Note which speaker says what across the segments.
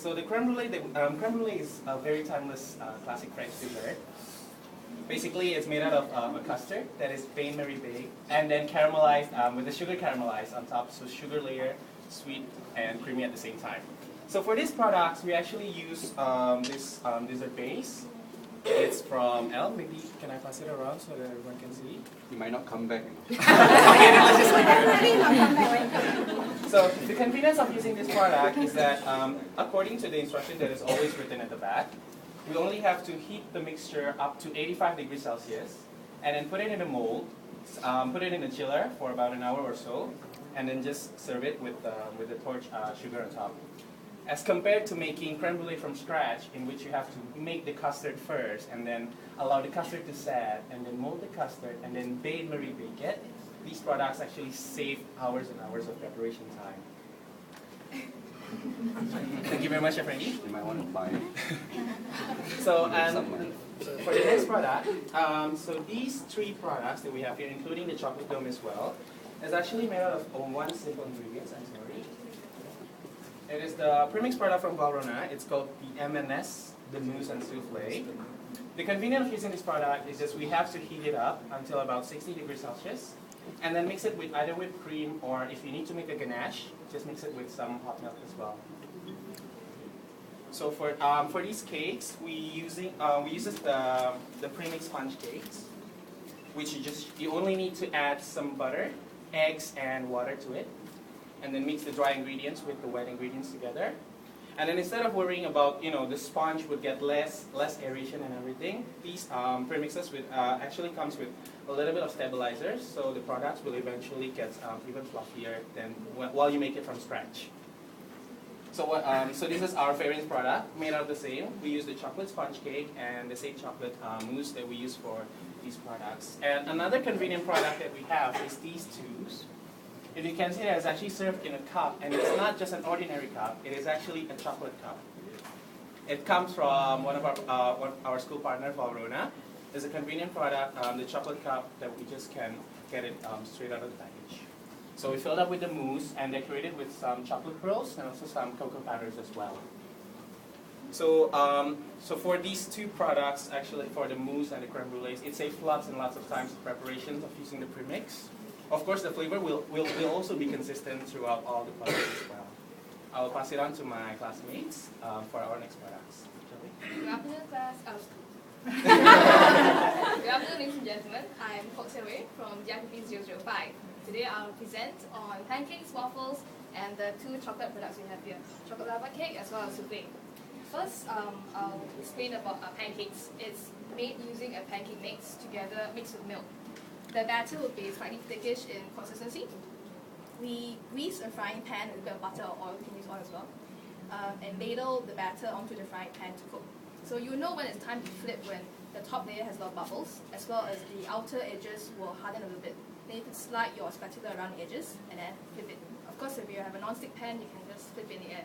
Speaker 1: So the creme brulee is a very timeless classic French dessert. Basically, it's made out of a custard that is bain-marie baked and then caramelized with the sugar caramelized on top. So sugar layer, sweet and creamy at the same time. So for these products, we actually use this dessert base. It's from L. Maybe can I pass it around so that everyone can see?
Speaker 2: You might not come back.
Speaker 1: Okay, then let's just leave it. So the convenience of using this product is that according to the instruction that is always written at the back, we only have to heat the mixture up to 85 degrees Celsius and then put it in a mold, put it in a chiller for about an hour or so, and then just serve it with the torch sugar on top. As compared to making creme brulee from scratch, in which you have to make the custard first and then allow the custard to set and then mold the custard and then bain-marie bake it, these products actually save hours and hours of preparation time. Thank you very much, Chef Randy.
Speaker 2: You might want to buy it.
Speaker 1: So, for the next product, so these three products that we have here, including the chocolate dome as well, is actually made out of one simple ingredient. I'm sorry. It is the premix product from Valrhona. It's called the M&S, the mousse and souffle. The convenience of using this product is just we have to heat it up until about 60 degrees Celsius, and then mix it with either whipped cream or if you need to make a ganache, just mix it with some hot milk as well. So for these cakes, we use the premix sponge cakes, which you only need to add some butter, eggs, and water to it, and then mix the dry ingredients with the wet ingredients together. And then instead of worrying about, the sponge would get less aeration and everything, these premixes actually comes with a little bit of stabilizers, so the products will eventually get even fluffier than while you make it from scratch. So so this is our variant product, made out of the same. We use the chocolate sponge cake and the same chocolate mousse that we use for these products. And another convenient product that we have is these tubes. If you can see that it's actually served in a cup, and it's not just an ordinary cup, it is actually a chocolate cup. It comes from one of our school partner, Valrhona. It's a convenient product, the chocolate cup that we just can get it straight out of the package. So we filled up with the mousse and decorated with some chocolate pearls and also some cocoa powders as well. So, so for these two products, actually for the mousse and the creme brulees, it saves lots and lots of times of preparations of using the premix. Of course, the flavor will also be consistent throughout all the products as well. I will pass it on to my classmates for our next products.
Speaker 3: Good afternoon, class. Good afternoon, ladies and gentlemen. I'm Kok Sewe from dipb 005. Today I'll present on pancakes, waffles, and the two chocolate products we have here, chocolate lava cake as well as souffle. First, I'll explain about pancakes. It's made using a pancake mix mixed with milk. The batter will be slightly thickish in consistency. We grease a frying pan with a bit of butter or oil, you can use oil as well, and ladle the batter onto the frying pan to cook. So you know when it's time to flip when the top layer has a lot of bubbles, as well as the outer edges will harden a little bit. Then you can slide your spatula around the edges and then flip it. Of course, if you have a non-stick pan, you can just flip it in the air.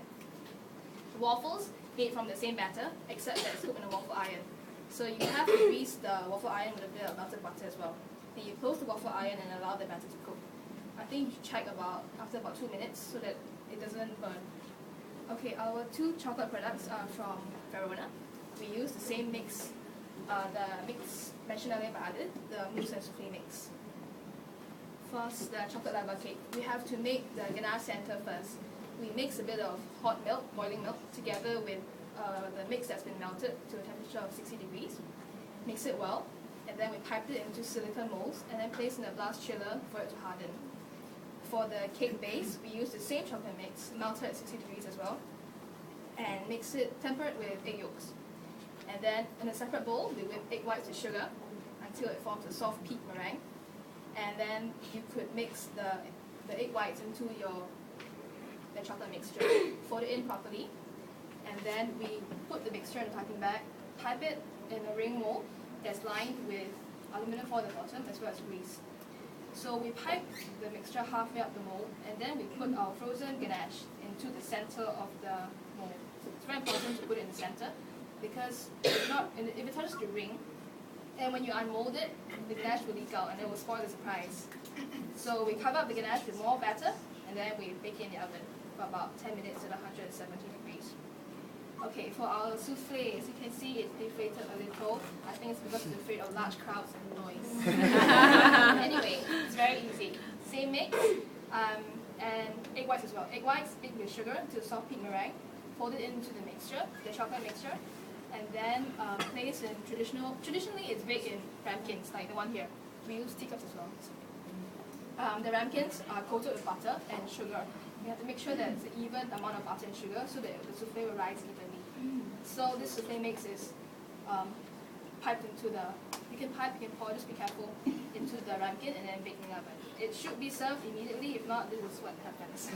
Speaker 3: Waffles made from the same batter, except that it's cooked in a waffle iron. So you have to grease the waffle iron with a bit of melted butter as well. Then you close the waffle iron and allow the batter to cook. I think you check after about 2 minutes so that it doesn't burn. Okay, our two chocolate products are from Valrhona. We use the same mix, the mix mentioned earlier by Adit, the mousse and souffle mix. First, the chocolate lava cake. We have to make the ganache center first. We mix a bit of hot milk, boiling milk, together with the mix that's been melted to a temperature of 60 degrees. Mix it well, and then we pipe it into silicone molds and then place in a blast chiller for it to harden. For the cake base, we use the same chocolate mix, melted at 60 degrees as well, and temper it with egg yolks. And then in a separate bowl, we whip egg whites with sugar until it forms a soft peak meringue. And then you could mix the egg whites into the chocolate mixture, fold it in properly, and then we put the mixture in a piping bag, pipe it in a ring mold that's lined with aluminum foil at the bottom as well as grease. So we pipe the mixture halfway up the mold, and then we put our frozen ganache into the center of the mold. So it's very important to put it in the center, because if it touches the ring, and when you unmold it, the ganache will leak out and it will spoil the surprise. So we cover up the ganache with more batter, and then we bake it in the oven for about 10 minutes at 170 degrees. Okay, for our souffle, as you can see, it's deflated a little. I think it's because it's afraid of large crowds and noise. Anyway, it's very easy. Same mix, and egg whites as well. Egg whites mixed with sugar to soft peak meringue. Fold it into the mixture, the chocolate mixture, and then place in traditionally it's baked in ramekins, like the one here. We use teacups as well. The ramekins are coated with butter and sugar. You have to make sure that it's an even amount of butter and sugar so that the souffle will rise evenly. So this souffle mix is piped into the, you can pour, just be careful, into the ramekin and then bake in the oven. It should be served immediately, if not, this is what happens.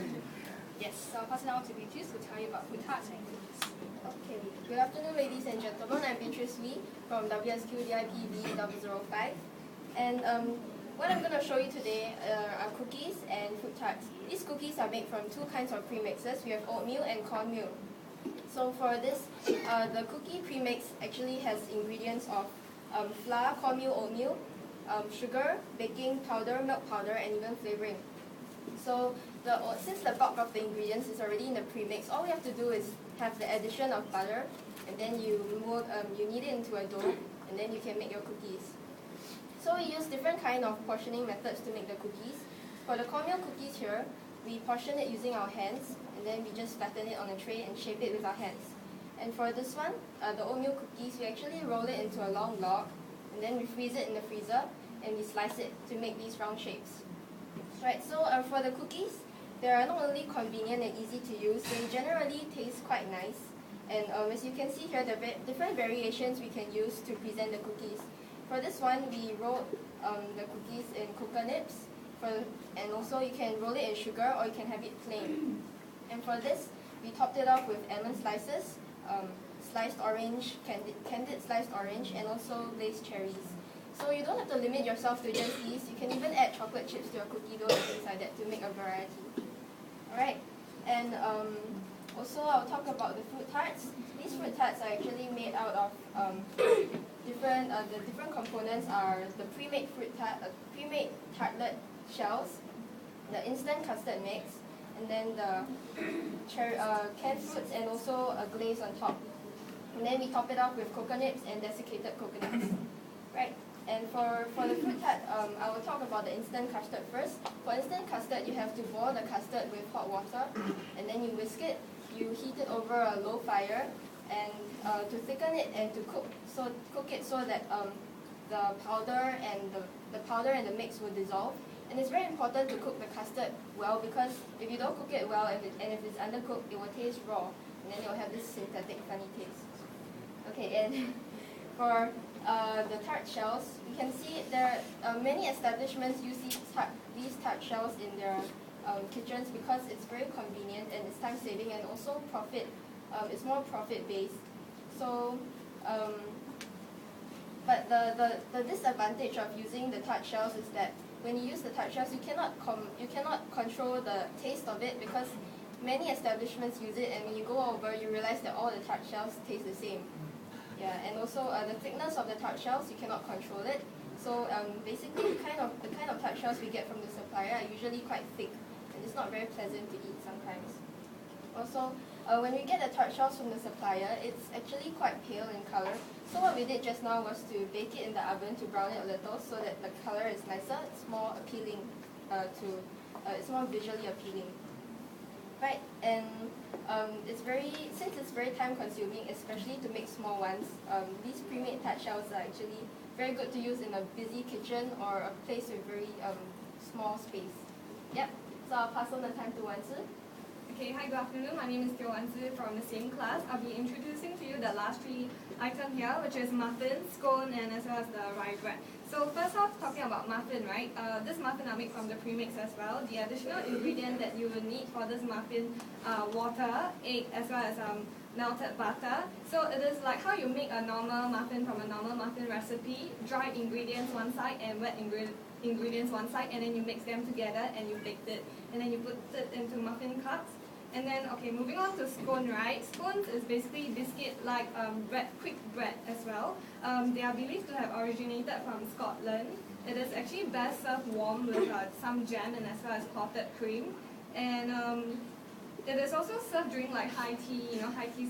Speaker 3: Yes, so I'll pass it now to Beatrice to tell you about food tarts and cookies.
Speaker 4: Okay, good afternoon ladies and gentlemen, I'm Beatrice Wee from WSQ dipb 005. And what I'm going to show you today are cookies and fruit tarts. These cookies are made from two kinds of premixes. We have oatmeal and cornmeal. So for this, the cookie premix actually has ingredients of flour, cornmeal, oatmeal, sugar, baking powder, milk powder, and even flavoring. So since the bulk of the ingredients is already in the premix, all we have to do is have the addition of butter, and then you knead it into a dough, and then you can make your cookies. So we use different kind of portioning methods to make the cookies. For the cornmeal cookies here, we portion it using our hands, and then we just flatten it on a tray and shape it with our hands. And for this one, the oatmeal cookies, we actually roll it into a long log, and then we freeze it in the freezer, and we slice it to make these round shapes. Right, so for the cookies, they are not only convenient and easy to use, they generally taste quite nice. And as you can see here, there are different variations we can use to present the cookies. For this one, we roll the cookies in cocoa nibs, and also you can roll it in sugar or you can have it plain. And for this, we topped it off with almond slices, sliced orange, candied sliced orange, and also glazed cherries. So you don't have to limit yourself to just these. You can even add chocolate chips to your cookie dough and things like that to make a variety. Alright, and also I'll talk about the fruit tarts. These fruit tarts are actually made out of the different components are the pre-made pre-made tartlet shells, the instant custard mix, and then the canned fruits and also a glaze on top. And then we top it off with cocoa nibs and desiccated coconuts. Right. And for the fruit tart, I will talk about the instant custard first. For instant custard, you have to boil the custard with hot water, and then you whisk it. You heat it over a low fire, and to thicken it and to cook it so that the powder and the mix will dissolve. And it's very important to cook the custard well, because if you don't cook it well and if it's undercooked, it will taste raw, and then it will have this synthetic funny taste. Okay, and for the tart shells, you can see there are many establishments use these tart shells in their kitchens because it's very convenient and it's time saving and also it's more profit based. So, but the disadvantage of using the tart shells is that when you use the tart shells, you cannot control the taste of it because many establishments use it, and when you go over, you realize that all the tart shells taste the same. Yeah, and also the thickness of the tart shells, you cannot control it. So basically, the kind of tart shells we get from the supplier are usually quite thick, and it's not very pleasant to eat sometimes. Also, when we get the tart shells from the supplier, it's actually quite pale in color. So what we did just now was to bake it in the oven to brown it a little, so that the color is nicer. It's more appealing it's more visually appealing. Right, and since it's very time consuming, especially to make small ones, these pre-made tart shells are actually very good to use in a busy kitchen or a place with very small space. Yep, so I'll pass on the time to Wanzi.
Speaker 5: Okay, hi, good afternoon. My name is Teo Wanzi from the same class. I'll be introducing to you the last three items here, which is muffin, scone, and as well as the rye bread. So first off, talking about muffin, right? This muffin are made from the premix as well. The additional ingredient that you will need for this muffin, water, egg, as well as melted butter. So it is like how you make a normal muffin from a normal muffin recipe, dry ingredients one side and wet ingredients one side, and then you mix them together and you bake it. And then you put it into muffin cups. And then, okay, moving on to scone, right? Scones is basically biscuit-like quick bread as well. They are believed to have originated from Scotland. It is actually best served warm with some jam and as well as clotted cream. And it is also served during like high tea, high tea